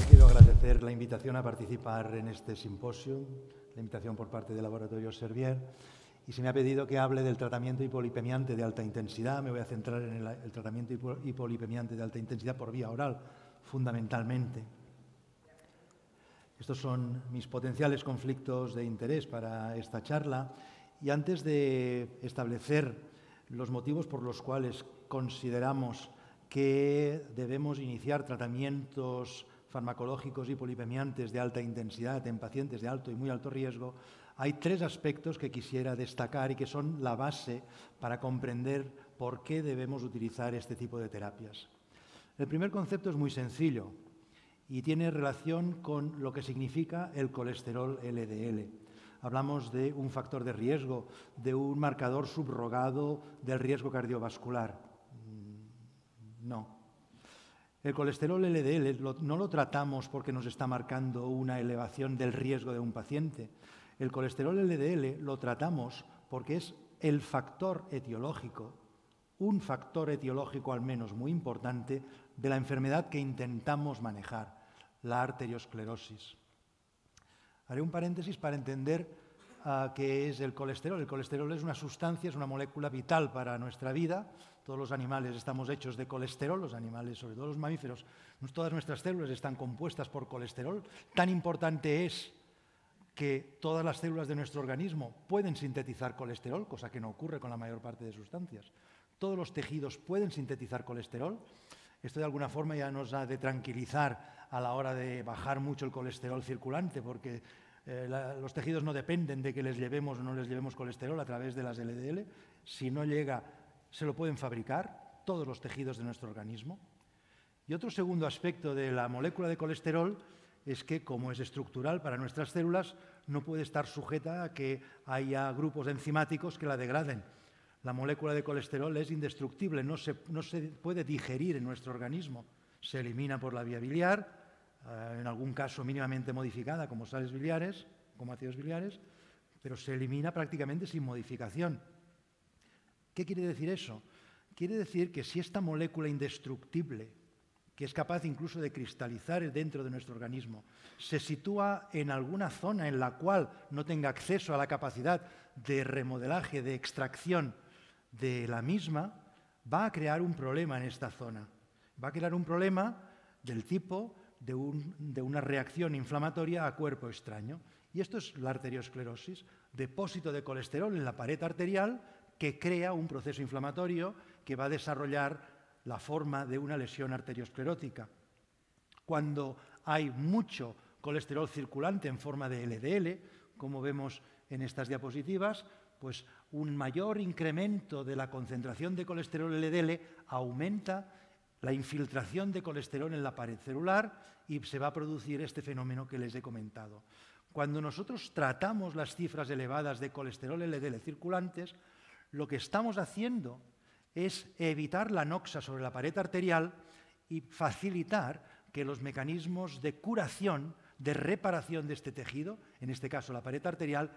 quiero agradecer la invitación a participar en este simposio, la invitación por parte del Laboratorio Servier, y se me ha pedido que hable del tratamiento hipolipemiante de alta intensidad. Me voy a centrar en el tratamiento hipolipemiante de alta intensidad por vía oral, fundamentalmente. Estos son mis potenciales conflictos de interés para esta charla, y antes de establecer los motivos por los cuales consideramos que debemos iniciar tratamientos farmacológicos hipolipemiantes de alta intensidad en pacientes de alto y muy alto riesgo, hay tres aspectos que quisiera destacar y que son la base para comprender por qué debemos utilizar este tipo de terapias. El primer concepto es muy sencillo y tiene relación con lo que significa el colesterol LDL. Hablamos de un factor de riesgo, de un marcador subrogado del riesgo cardiovascular. No. El colesterol LDL no lo tratamos porque nos está marcando una elevación del riesgo de un paciente. El colesterol LDL lo tratamos porque es el factor etiológico, un factor etiológico al menos muy importante de la enfermedad que intentamos manejar, la arteriosclerosis. Haré un paréntesis para entender qué es el colesterol. El colesterol es una sustancia, es una molécula vital para nuestra vida. Todos los animales estamos hechos de colesterol, los animales, sobre todo los mamíferos, todas nuestras células están compuestas por colesterol. Tan importante es que todas las células de nuestro organismo pueden sintetizar colesterol, cosa que no ocurre con la mayor parte de sustancias. Todos los tejidos pueden sintetizar colesterol. Esto de alguna forma ya nos ha de tranquilizar a la hora de bajar mucho el colesterol circulante, porque los tejidos no dependen de que les llevemos o no les llevemos colesterol a través de las LDL. Si no llega, se lo pueden fabricar todos los tejidos de nuestro organismo. Y otro segundo aspecto de la molécula de colesterol es que, como es estructural para nuestras células, no puede estar sujeta a que haya grupos enzimáticos que la degraden. La molécula de colesterol es indestructible, no se puede digerir en nuestro organismo. Se elimina por la vía biliar, en algún caso mínimamente modificada como sales biliares, como ácidos biliares, pero se elimina prácticamente sin modificación. ¿Qué quiere decir eso? Quiere decir que si esta molécula indestructible, que es capaz incluso de cristalizar dentro de nuestro organismo, se sitúa en alguna zona en la cual no tenga acceso a la capacidad de remodelaje, de extracción de la misma, va a crear un problema en esta zona. Va a crear un problema del tipo de una reacción inflamatoria a cuerpo extraño. Y esto es la arteriosclerosis, depósito de colesterol en la pared arterial que crea un proceso inflamatorio que va a desarrollar la forma de una lesión arteriosclerótica. Cuando hay mucho colesterol circulante en forma de LDL, como vemos en estas diapositivas, pues un mayor incremento de la concentración de colesterol LDL aumenta la infiltración de colesterol en la pared celular y se va a producir este fenómeno que les he comentado. Cuando nosotros tratamos las cifras elevadas de colesterol LDL circulantes, lo que estamos haciendo es evitar la noxa sobre la pared arterial y facilitar que los mecanismos de curación, de reparación de este tejido, en este caso la pared arterial,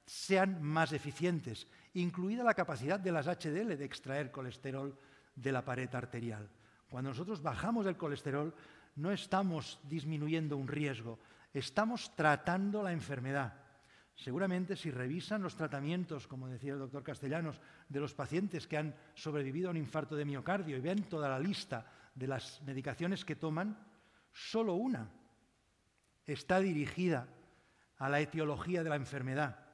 sean más eficientes, incluida la capacidad de las HDL de extraer colesterol de la pared arterial. Cuando nosotros bajamos el colesterol, no estamos disminuyendo un riesgo, estamos tratando la enfermedad. Seguramente si revisan los tratamientos, como decía el doctor Castellanos, de los pacientes que han sobrevivido a un infarto de miocardio y ven toda la lista de las medicaciones que toman, solo una está dirigida a la etiología de la enfermedad.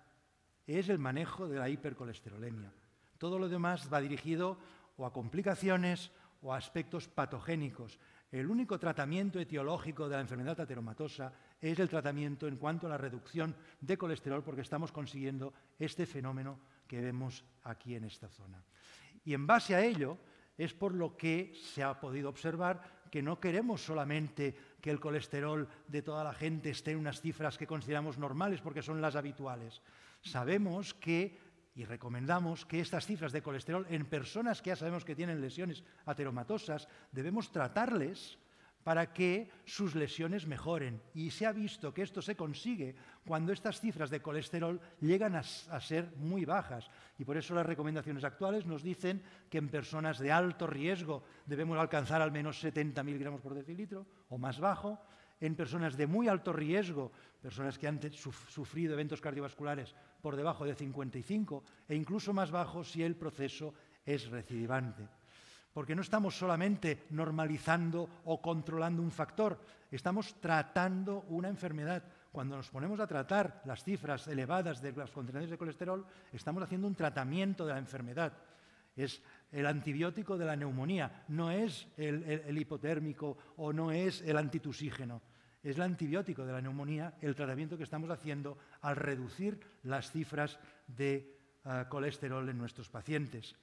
Es el manejo de la hipercolesterolemia. Todo lo demás va dirigido o a complicaciones o a aspectos patogénicos. El único tratamiento etiológico de la enfermedad ateromatosa es el tratamiento en cuanto a la reducción de colesterol, porque estamos consiguiendo este fenómeno que vemos aquí en esta zona. Y en base a ello es por lo que se ha podido observar que no queremos solamente que el colesterol de toda la gente esté en unas cifras que consideramos normales porque son las habituales. Sabemos que y recomendamos que estas cifras de colesterol en personas que ya sabemos que tienen lesiones ateromatosas debemos tratarles para que sus lesiones mejoren. Y se ha visto que esto se consigue cuando estas cifras de colesterol llegan a ser muy bajas. Y por eso las recomendaciones actuales nos dicen que en personas de alto riesgo debemos alcanzar al menos 70 miligramos por decilitro o más bajo. en personas de muy alto riesgo, personas que han sufrido eventos cardiovasculares por debajo de 55 e incluso más bajos si el proceso es recidivante. Porque no estamos solamente normalizando o controlando un factor, estamos tratando una enfermedad. Cuando nos ponemos a tratar las cifras elevadas de las concentraciones de colesterol, estamos haciendo un tratamiento de la enfermedad. Es el antibiótico de la neumonía, no es el hipotérmico o no es el antitusígeno. Es el antibiótico de la neumonía, el tratamiento que estamos haciendo al reducir las cifras de colesterol en nuestros pacientes.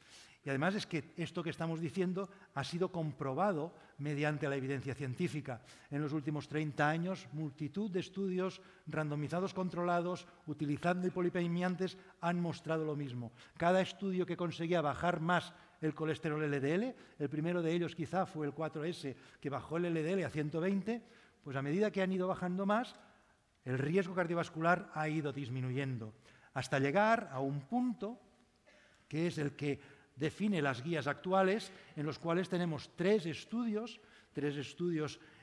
Y además es que esto que estamos diciendo ha sido comprobado mediante la evidencia científica. En los últimos 30 años, multitud de estudios randomizados controlados, utilizando hipolipemiantes, han mostrado lo mismo. Cada estudio que conseguía bajar más el colesterol LDL, el primero de ellos quizá fue el 4S, que bajó el LDL a 120, pues a medida que han ido bajando más, el riesgo cardiovascular ha ido disminuyendo, hasta llegar a un punto que es el que define las guías actuales, en los cuales tenemos tres estudios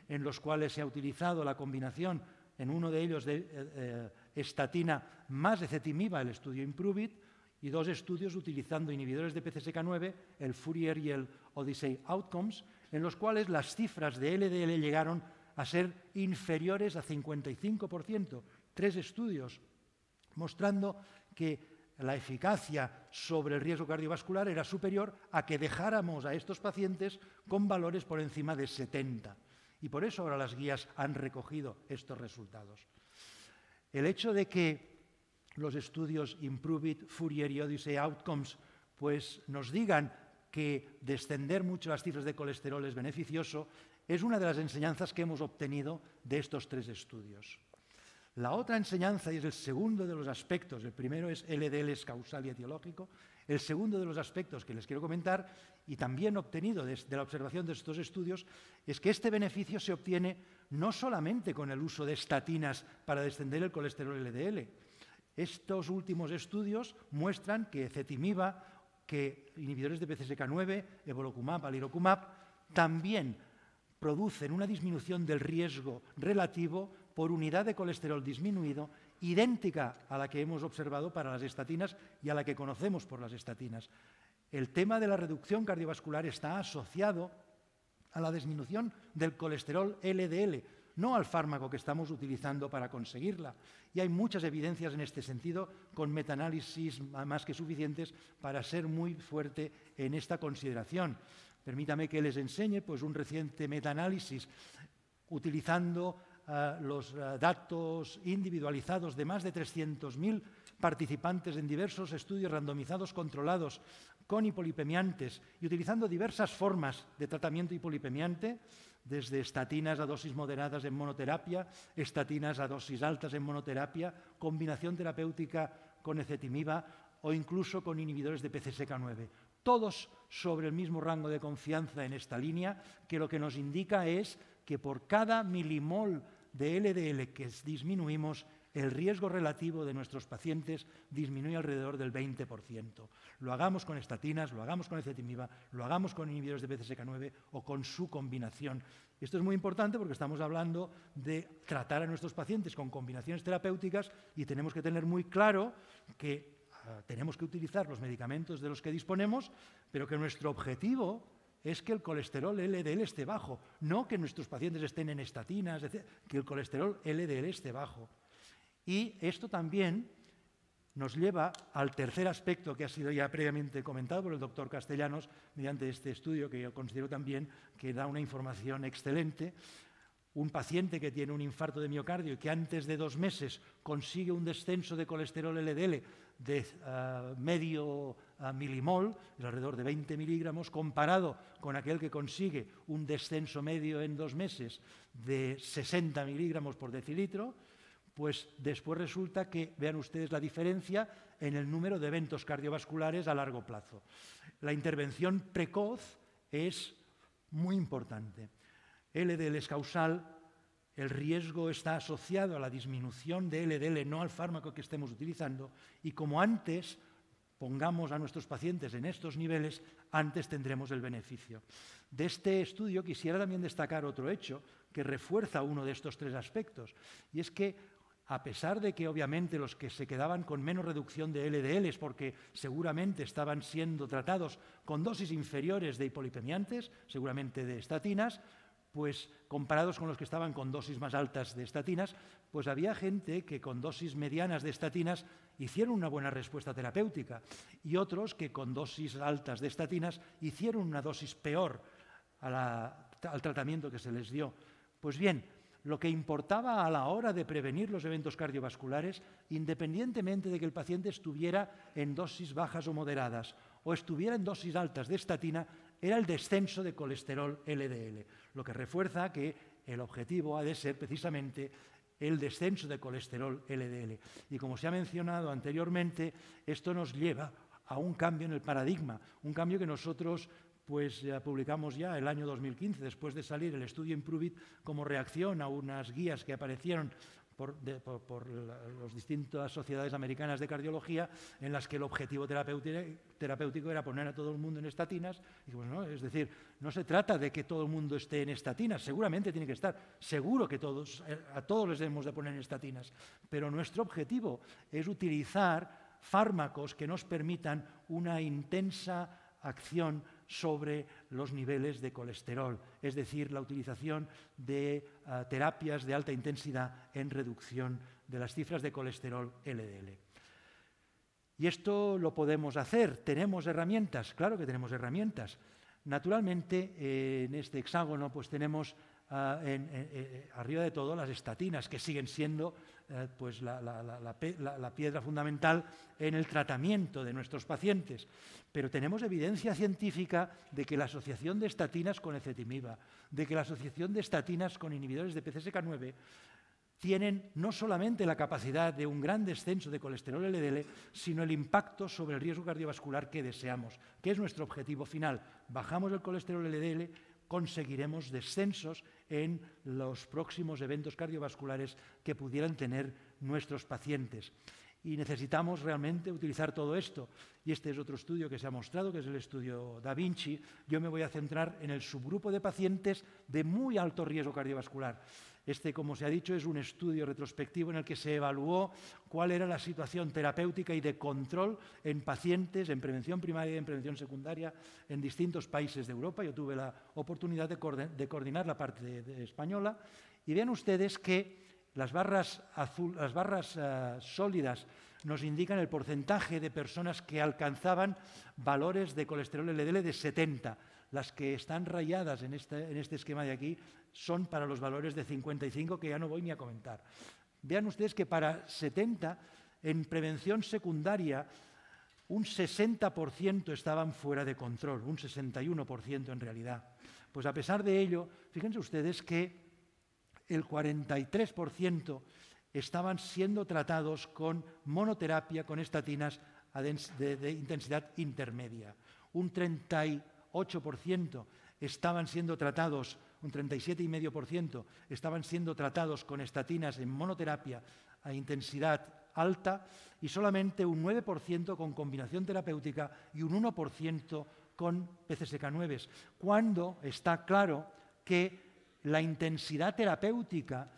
en los cuales se ha utilizado la combinación, en uno de ellos de estatina más ezetimiba, el estudio IMPROVE-IT, y dos estudios utilizando inhibidores de PCSK9, el Fourier y el Odyssey Outcomes, en los cuales las cifras de LDL llegaron a ser inferiores a 55%. Tres estudios mostrando que la eficacia sobre el riesgo cardiovascular era superior a que dejáramos a estos pacientes con valores por encima de 70. Y por eso ahora las guías han recogido estos resultados. El hecho de que los estudios IMPROVE-IT, Fourier y Odyssey Outcomes pues nos digan que descender mucho las cifras de colesterol es beneficioso es una de las enseñanzas que hemos obtenido de estos tres estudios. La otra enseñanza, y es el segundo de los aspectos, el primero es LDL es causal y etiológico, el segundo de los aspectos que les quiero comentar, y también obtenido de la observación de estos estudios, es que este beneficio se obtiene no solamente con el uso de estatinas para descender el colesterol LDL. Estos últimos estudios muestran que ezetimiba, que inhibidores de PCSK9, evolocumab, alirocumab, también producen una disminución del riesgo relativo por unidad de colesterol disminuido, idéntica a la que hemos observado para las estatinas y a la que conocemos por las estatinas. El tema de la reducción cardiovascular está asociado a la disminución del colesterol LDL, no al fármaco que estamos utilizando para conseguirla. Y hay muchas evidencias en este sentido, con metaanálisis más que suficientes para ser muy fuerte en esta consideración. Permítame que les enseñe pues, un reciente metaanálisis utilizando los datos individualizados de más de 300.000 participantes en diversos estudios randomizados controlados con hipolipemiantes y utilizando diversas formas de tratamiento hipolipemiante, desde estatinas a dosis moderadas en monoterapia, estatinas a dosis altas en monoterapia, combinación terapéutica con ezetimiba o incluso con inhibidores de PCSK9. Todos sobre el mismo rango de confianza en esta línea, que lo que nos indica es que por cada milimol de LDL que disminuimos, el riesgo relativo de nuestros pacientes disminuye alrededor del 20%. Lo hagamos con estatinas, lo hagamos con ezetimiba, lo hagamos con inhibidores de PCSK9 o con su combinación. Esto es muy importante porque estamos hablando de tratar a nuestros pacientes con combinaciones terapéuticas y tenemos que tener muy claro que tenemos que utilizar los medicamentos de los que disponemos, pero que nuestro objetivo es que el colesterol LDL esté bajo, no que nuestros pacientes estén en estatinas, que el colesterol LDL esté bajo. Y esto también nos lleva al tercer aspecto que ha sido ya previamente comentado por el doctor Castellanos mediante este estudio que yo considero también que da una información excelente. Un paciente que tiene un infarto de miocardio y que antes de 2 meses consigue un descenso de colesterol LDL de medio milimol, es alrededor de 20 miligramos, comparado con aquel que consigue un descenso medio en 2 meses de 60 miligramos por decilitro, pues después resulta que, vean ustedes la diferencia en el número de eventos cardiovasculares a largo plazo. La intervención precoz es muy importante. LDL es causal, el riesgo está asociado a la disminución de LDL, no al fármaco que estemos utilizando, y como antes pongamos a nuestros pacientes en estos niveles, antes tendremos el beneficio. De este estudio quisiera también destacar otro hecho, que refuerza uno de estos tres aspectos, y es que a pesar de que obviamente los que se quedaban con menos reducción de LDLs porque seguramente estaban siendo tratados con dosis inferiores de hipolipemiantes, seguramente de estatinas, pues comparados con los que estaban con dosis más altas de estatinas, pues había gente que con dosis medianas de estatinas hicieron una buena respuesta terapéutica y otros que con dosis altas de estatinas hicieron una dosis peor al tratamiento que se les dio. Pues bien, lo que importaba a la hora de prevenir los eventos cardiovasculares, independientemente de que el paciente estuviera en dosis bajas o moderadas o estuviera en dosis altas de estatina, era el descenso de colesterol LDL, lo que refuerza que el objetivo ha de ser precisamente el descenso de colesterol LDL. Y como se ha mencionado anteriormente, esto nos lleva a un cambio en el paradigma, un cambio que nosotros pues publicamos ya el año 2015, después de salir el estudio Improve-It, como reacción a unas guías que aparecieron por las distintas sociedades americanas de cardiología, en las que el objetivo terapéutico era poner a todo el mundo en estatinas. Y pues no, es decir, no se trata de que todo el mundo esté en estatinas, seguramente tiene que estar, seguro que a todos les debemos de poner en estatinas, pero nuestro objetivo es utilizar fármacos que nos permitan una intensa acción sobre los niveles de colesterol, es decir, la utilización de terapias de alta intensidad en reducción de las cifras de colesterol LDL. Y esto lo podemos hacer. ¿Tenemos herramientas? Claro que tenemos herramientas. Naturalmente, en este hexágono pues tenemos arriba de todo las estatinas, que siguen siendo pues la piedra fundamental en el tratamiento de nuestros pacientes. Pero tenemos evidencia científica de que la asociación de estatinas con ezetimiba, de que la asociación de estatinas con inhibidores de PCSK9 tienen no solamente la capacidad de un gran descenso de colesterol LDL, sino el impacto sobre el riesgo cardiovascular que deseamos, que es nuestro objetivo final. Bajamos el colesterol LDL, conseguiremos descensos en los próximos eventos cardiovasculares que pudieran tener nuestros pacientes. Y necesitamos realmente utilizar todo esto. Y este es otro estudio que se ha mostrado, que es el estudio Da Vinci. Yo me voy a centrar en el subgrupo de pacientes de muy alto riesgo cardiovascular. Este, como se ha dicho, es un estudio retrospectivo en el que se evaluó cuál era la situación terapéutica y de control en pacientes en prevención primaria y en prevención secundaria en distintos países de Europa. Yo tuve la oportunidad de coordinar la parte española. Y vean ustedes que las barras sólidas nos indican el porcentaje de personas que alcanzaban valores de colesterol LDL de 70. Las que están rayadas en este esquema de aquí son para los valores de 55, que ya no voy ni a comentar. Vean ustedes que para 70, en prevención secundaria, un 60% estaban fuera de control, un 61% en realidad. Pues a pesar de ello, fíjense ustedes que el 43% estaban siendo tratados con monoterapia, con estatinas de intensidad intermedia. Un 38% estaban siendo tratados, un 37,5% estaban siendo tratados con estatinas en monoterapia a intensidad alta y solamente un 9% con combinación terapéutica y un 1% con PCSK9, cuando está claro que la intensidad terapéutica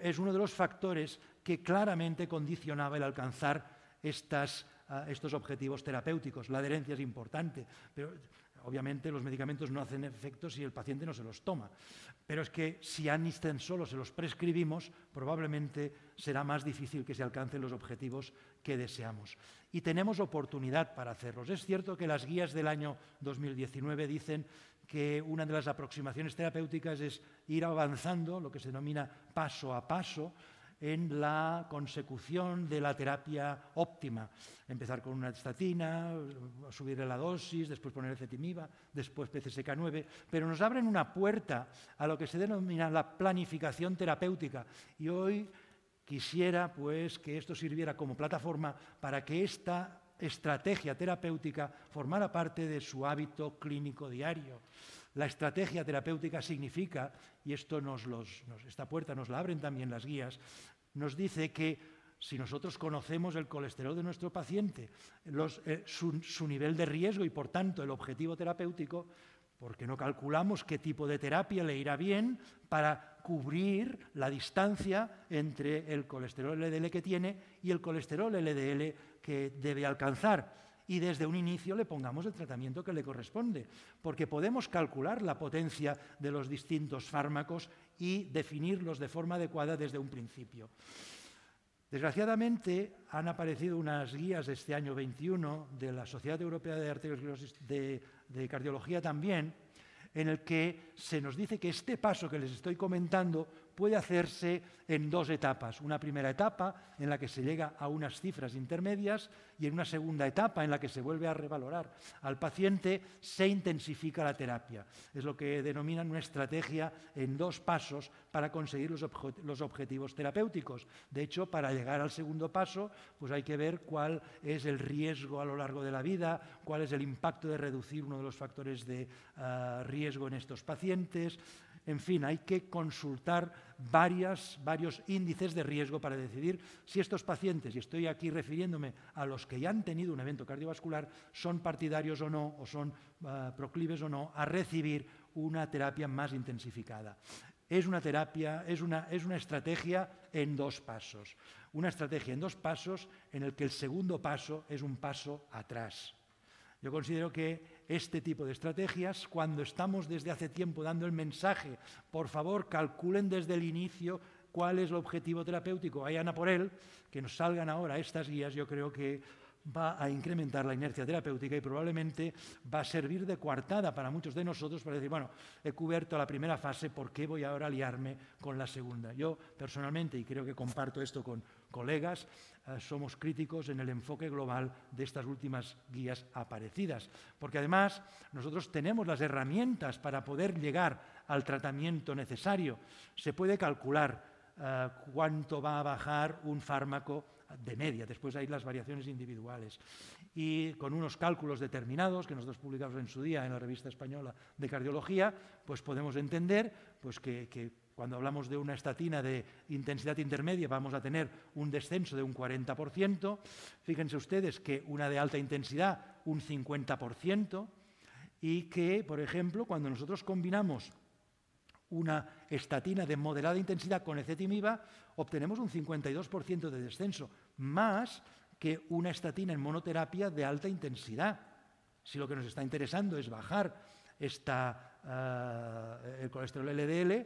es uno de los factores que claramente condicionaba el alcanzar estos objetivos terapéuticos. La adherencia es importante, pero obviamente los medicamentos no hacen efecto si el paciente no se los toma. Pero es que si tan solo se los prescribimos, probablemente será más difícil que se alcancen los objetivos que deseamos. Y tenemos oportunidad para hacerlos. Es cierto que las guías del año 2019 dicen que una de las aproximaciones terapéuticas es ir avanzando, lo que se denomina paso a paso, en la consecución de la terapia óptima. Empezar con una estatina, subir la dosis, después poner ezetimiba, después PCSK9, pero nos abren una puerta a lo que se denomina la planificación terapéutica. Y hoy quisiera pues, que esto sirviera como plataforma para que esta estrategia terapéutica formara parte de su hábito clínico diario. La estrategia terapéutica significa, y esto esta puerta nos la abren también las guías, nos dice que si nosotros conocemos el colesterol de nuestro paciente, su nivel de riesgo y, por tanto, el objetivo terapéutico, porque no calculamos qué tipo de terapia le irá bien para cubrir la distancia entre el colesterol LDL que tiene y el colesterol LDL que debe alcanzar. Y desde un inicio le pongamos el tratamiento que le corresponde, porque podemos calcular la potencia de los distintos fármacos y definirlos de forma adecuada desde un principio. Desgraciadamente, han aparecido unas guías de este año 21 de la Sociedad Europea de Arteriosclerosis de Cardiología también, en el que se nos dice que este paso que les estoy comentando puede hacerse en dos etapas. Una primera etapa en la que se llega a unas cifras intermedias y en una segunda etapa en la que se vuelve a revalorar al paciente, se intensifica la terapia. Es lo que denominan una estrategia en dos pasos para conseguir los objetivos terapéuticos. De hecho, para llegar al segundo paso, pues hay que ver cuál es el riesgo a lo largo de la vida, cuál es el impacto de reducir uno de los factores de riesgo en estos pacientes. En fin, hay que consultar varios índices de riesgo para decidir si estos pacientes, y estoy aquí refiriéndome a los que ya han tenido un evento cardiovascular, son partidarios o no, o son proclives o no a recibir una terapia más intensificada. Es una terapia, es una estrategia en dos pasos. Una estrategia en dos pasos en el que el segundo paso es un paso atrás. Yo considero que este tipo de estrategias, cuando estamos desde hace tiempo dando el mensaje, por favor, calculen desde el inicio cuál es el objetivo terapéutico, vayan a por él, que nos salgan ahora estas guías, yo creo que va a incrementar la inercia terapéutica y probablemente va a servir de coartada para muchos de nosotros para decir, bueno, he cubierto la primera fase, ¿por qué voy ahora a liarme con la segunda? Yo personalmente, y creo que comparto esto con colegas, somos críticos en el enfoque global de estas últimas guías aparecidas, porque además nosotros tenemos las herramientas para poder llegar al tratamiento necesario. Se puede calcular cuánto va a bajar un fármaco de media, después hay las variaciones individuales. Y con unos cálculos determinados que nosotros publicamos en su día en la Revista Española de Cardiología, pues podemos entender pues, que cuando hablamos de una estatina de intensidad intermedia vamos a tener un descenso de un 40%. Fíjense ustedes que una de alta intensidad un 50%, y que, por ejemplo, cuando nosotros combinamos una estatina de moderada intensidad con ezetimiba, obtenemos un 52% de descenso, más que una estatina en monoterapia de alta intensidad. Si lo que nos está interesando es bajar el colesterol LDL,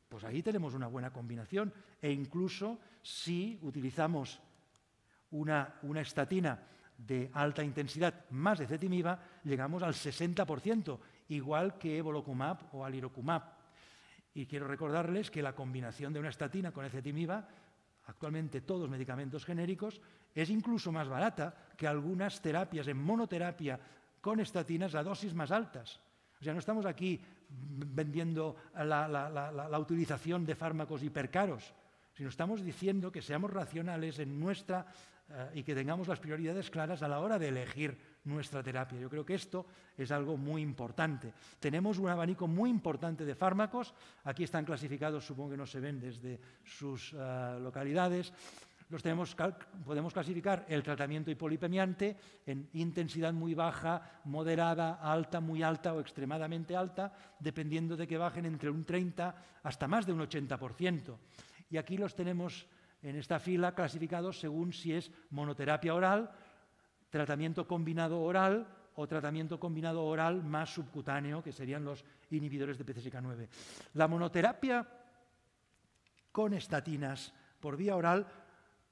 pues ahí tenemos una buena combinación. E incluso si utilizamos una estatina de alta intensidad más ezetimiba, llegamos al 60%, igual que evolocumab o alirocumab. Y quiero recordarles que la combinación de una estatina con ezetimiba, actualmente todos medicamentos genéricos, es incluso más barata que algunas terapias en monoterapia con estatinas a dosis más altas. O sea, no estamos aquí vendiendo la utilización de fármacos hipercaros, sino estamos diciendo que seamos racionales en y que tengamos las prioridades claras a la hora de elegir nuestra terapia. Yo creo que esto es algo muy importante. Tenemos un abanico muy importante de fármacos. Aquí están clasificados, supongo que no se ven desde sus localidades. Podemos clasificar el tratamiento hipolipemiante en intensidad muy baja, moderada, alta, muy alta o extremadamente alta, dependiendo de que bajen entre un 30 hasta más de un 80%. Y aquí los tenemos en esta fila clasificados según si es monoterapia oral, tratamiento combinado oral o tratamiento combinado oral más subcutáneo, que serían los inhibidores de PCSK9. La monoterapia con estatinas por vía oral,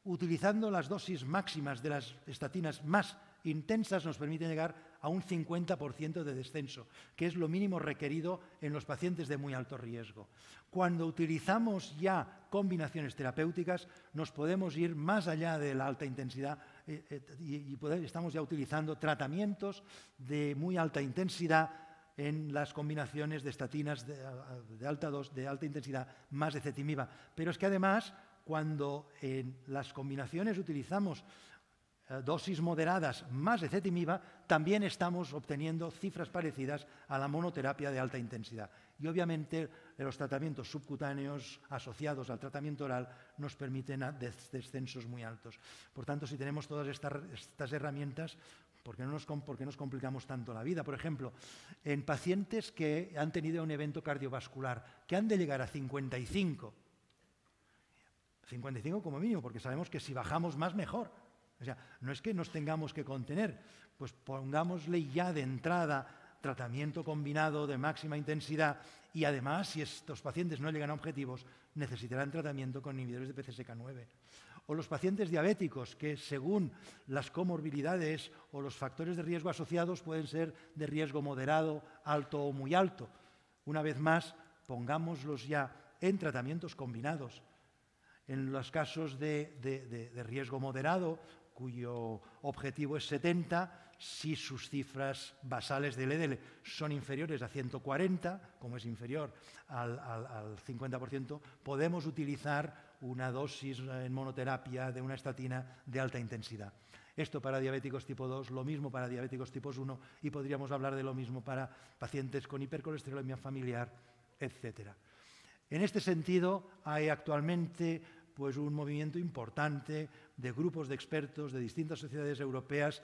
utilizando las dosis máximas de las estatinas más intensas, nos permite llegar a un 50% de descenso, que es lo mínimo requerido en los pacientes de muy alto riesgo. Cuando utilizamos ya combinaciones terapéuticas, nos podemos ir más allá de la alta intensidad y estamos ya utilizando tratamientos de muy alta intensidad en las combinaciones de estatinas de alta intensidad más ezetimiba. Pero es que además, cuando en las combinaciones utilizamos dosis moderadas más ezetimiba, también estamos obteniendo cifras parecidas a la monoterapia de alta intensidad. y obviamente los tratamientos subcutáneos asociados al tratamiento oral nos permiten descensos muy altos. Por tanto, si tenemos todas estas herramientas, ¿por qué nos complicamos tanto la vida? Por ejemplo, en pacientes que han tenido un evento cardiovascular, que han de llegar a 55 como mínimo, porque sabemos que si bajamos más, mejor. O sea, no es que nos tengamos que contener, pues pongámosle ya de entrada tratamiento combinado de máxima intensidad y además, si estos pacientes no llegan a objetivos, necesitarán tratamiento con inhibidores de PCSK9. O los pacientes diabéticos, que según las comorbilidades o los factores de riesgo asociados pueden ser de riesgo moderado, alto o muy alto. Una vez más, pongámoslos ya en tratamientos combinados. En los casos de riesgo moderado, cuyo objetivo es 70, si sus cifras basales del LDL son inferiores a 140, como es inferior al 50%, podemos utilizar una dosis en monoterapia de una estatina de alta intensidad. Esto para diabéticos tipo 2, lo mismo para diabéticos tipo 1 y podríamos hablar de lo mismo para pacientes con hipercolesterolemia familiar, etc. En este sentido, hay actualmente un movimiento importante de grupos de expertos de distintas sociedades europeas,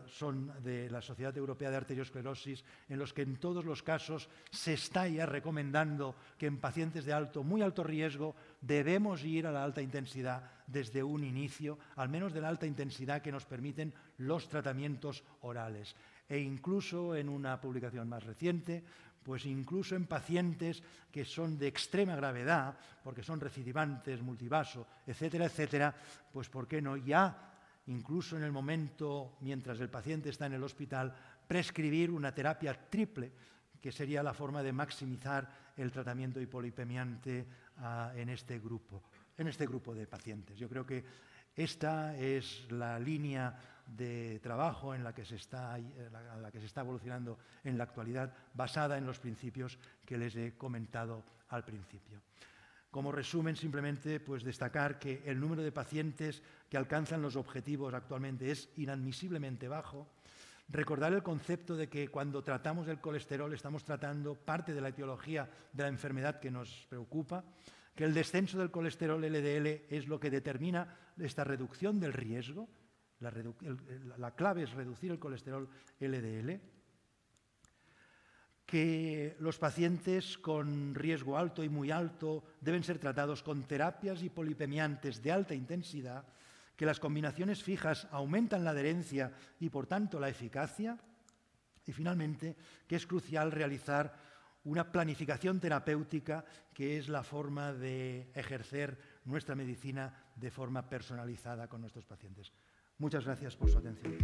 son de la Sociedad Europea de Arteriosclerosis, en los que en todos los casos se está ya recomendando que en pacientes de muy alto riesgo debemos ir a la alta intensidad desde un inicio, al menos de la alta intensidad que nos permiten los tratamientos orales. E incluso en una publicación más reciente, pues incluso en pacientes que son de extrema gravedad, porque son recidivantes, multivaso, etcétera, etcétera, pues ¿por qué no ya, incluso en el momento, mientras el paciente está en el hospital, prescribir una terapia triple, que sería la forma de maximizar el tratamiento hipolipemiante en este grupo de pacientes? Yo creo que esta es la línea de trabajo en la que se está evolucionando en la actualidad, basada en los principios que les he comentado al principio. Como resumen, simplemente destacar que el número de pacientes que alcanzan los objetivos actualmente es inadmisiblemente bajo. Recordar el concepto de que cuando tratamos el colesterol estamos tratando parte de la etiología de la enfermedad que nos preocupa, que el descenso del colesterol LDL es lo que determina esta reducción del riesgo. La clave es reducir el colesterol LDL, que los pacientes con riesgo alto y muy alto deben ser tratados con terapias hipolipemiantes de alta intensidad, que las combinaciones fijas aumentan la adherencia y, por tanto, la eficacia, y, finalmente, que es crucial realizar una planificación terapéutica, que es la forma de ejercer nuestra medicina de forma personalizada con nuestros pacientes. Muchas gracias por su atención.